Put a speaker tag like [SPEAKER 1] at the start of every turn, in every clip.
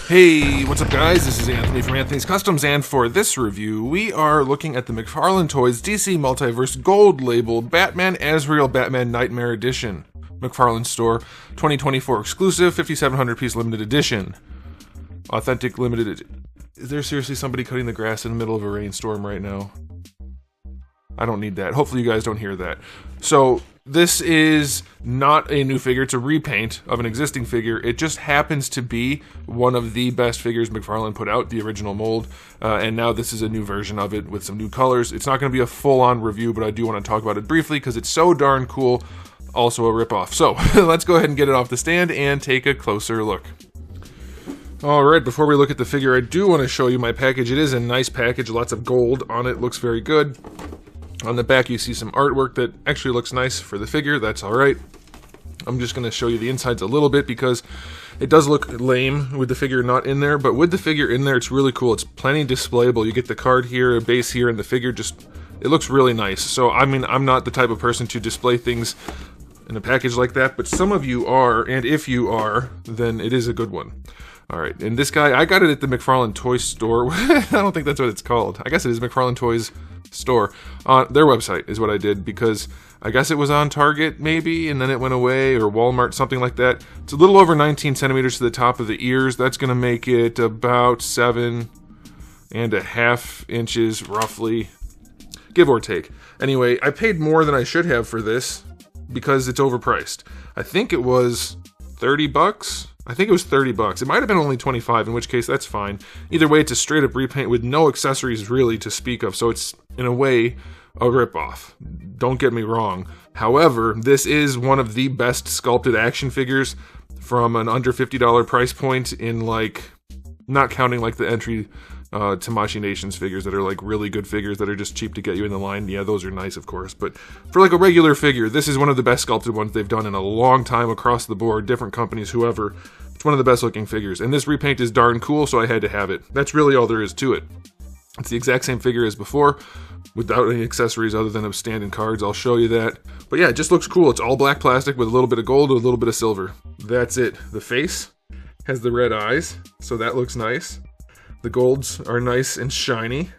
[SPEAKER 1] Hey, what's up guys? This is Anthony from Anthony's Customs, and for this review, we are looking at the McFarlane Toys DC Multiverse Gold Label Batman AZRAEL Batman Knightmare Edition. McFarlane Store, 2024 exclusive, 5,700 piece limited edition. Authentic limited Is there seriously somebody cutting the grass in the middle of a rainstorm right now? I don't need that. Hopefully you guys don't hear that. So, this is not a new figure, it's a repaint of an existing figure. It just happens to be one of the best figures McFarlane put out, the original mold, and now this is a new version of it with some new colors. It's not going to be a full-on review, but I do want to talk about it briefly because it's so darn cool. Also a ripoff. So, let's go ahead and get it off the stand and take a closer look. Alright, before we look at the figure, I do want to show you my package. It is a nice package, lots of gold on it, looks very good. On the back you see some artwork that actually looks nice for the figure, that's alright. I'm just going to show you the insides a little bit because it does look lame with the figure not in there, but with the figure in there it's really cool. It's plenty displayable. You get the card here, a base here, and the figure just, it looks really nice. So I mean, I'm not the type of person to display things in a package like that, but some of you are, and if you are, then it is a good one. Alright, and this guy, I got it at the McFarlane Toys store. I don't think that's what it's called. I guess it is McFarlane Toys store. Their website is what I did, because I guess it was on Target, maybe, and then it went away, or Walmart, something like that. It's a little over 19 centimeters to the top of the ears. That's going to make it about 7.5 inches, roughly, give or take. Anyway, I paid more than I should have for this, because it's overpriced. I think it was 30 bucks? I think it was 30 bucks. It might have been only 25, in which case that's fine. Either way, it's a straight up repaint with no accessories really to speak of, so it's, in a way, a ripoff. Don't get me wrong. However, this is one of the best sculpted action figures from an under $50 price point in, like, not counting like the entry Tamashii Nations figures that are like really good figures that are just cheap to get you in the line. Yeah, those are nice, of course, but for like a regular figure, this is one of the best sculpted ones they've done in a long time across the board, different companies, whoever. It's one of the best looking figures, and this repaint is darn cool, so I had to have it. That's really all there is to it. It's the exact same figure as before, without any accessories other than standing cards. I'll show you that. But yeah, it just looks cool. It's all black plastic with a little bit of gold and a little bit of silver. That's it. The face has the red eyes, so that looks nice. The golds are nice and shiny.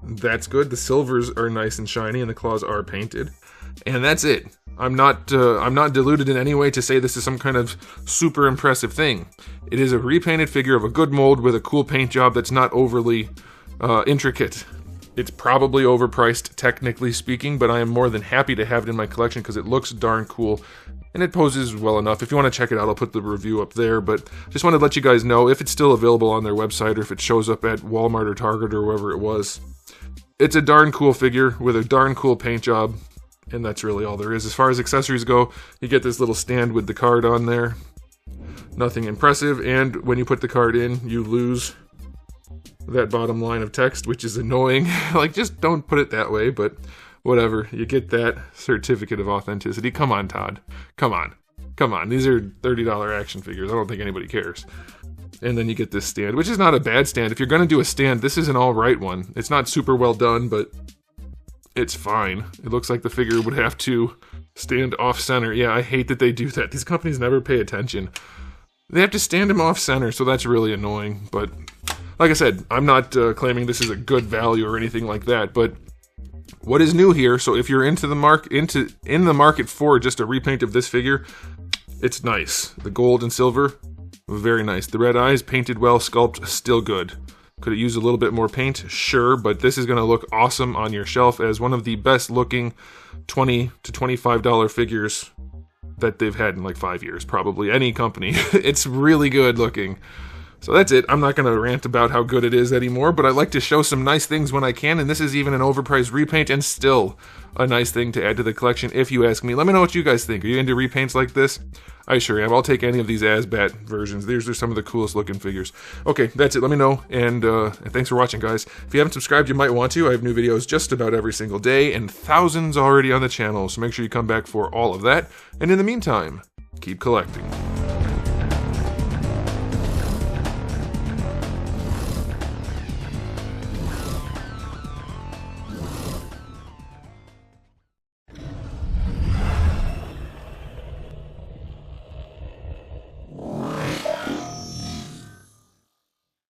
[SPEAKER 1] That's good. The silvers are nice and shiny, and the claws are painted. And that's it. I'm not deluded in any way to say this is some kind of super impressive thing. It is a repainted figure of a good mold with a cool paint job that's not overly intricate. It's probably overpriced, technically speaking, but I am more than happy to have it in my collection because it looks darn cool. And it poses well enough. If you want to check it out, I'll put the review up there, but just wanted to let you guys know if it's still available on their website or if it shows up at Walmart or Target or wherever it was. It's a darn cool figure with a darn cool paint job, and that's really all there is. As far as accessories go, you get this little stand with the card on there. Nothing impressive, and when you put the card in, you lose that bottom line of text, which is annoying. Like, just don't put it that way, but whatever. You get that certificate of authenticity. Come on, Todd. Come on. Come on. These are $30 action figures. I don't think anybody cares. And then you get this stand, which is not a bad stand. If you're going to do a stand, this is an alright one. It's not super well done, but it's fine. It looks like the figure would have to stand off-center. Yeah, I hate that they do that. These companies never pay attention. They have to stand him off-center, so that's really annoying. But like I said, I'm not claiming this is a good value or anything like that, but what is new here, so if you're in the market for just a repaint of this figure, it's nice. The gold and silver, very nice. The red eyes, painted well, sculpt, still good. Could it use a little bit more paint? Sure, but this is going to look awesome on your shelf as one of the best looking $20 to $25 figures that they've had in like 5 years, probably. Any company. It's really good looking. So that's it. I'm not going to rant about how good it is anymore, but I like to show some nice things when I can, and this is even an overpriced repaint and still a nice thing to add to the collection if you ask me. Let me know what you guys think. Are you into repaints like this? I sure am. I'll take any of these AZBAT versions. These are some of the coolest looking figures. Okay, that's it. Let me know, and thanks for watching, guys. If you haven't subscribed, you might want to. I have new videos just about every single day, and thousands already on the channel, so make sure you come back for all of that. And in the meantime, keep collecting.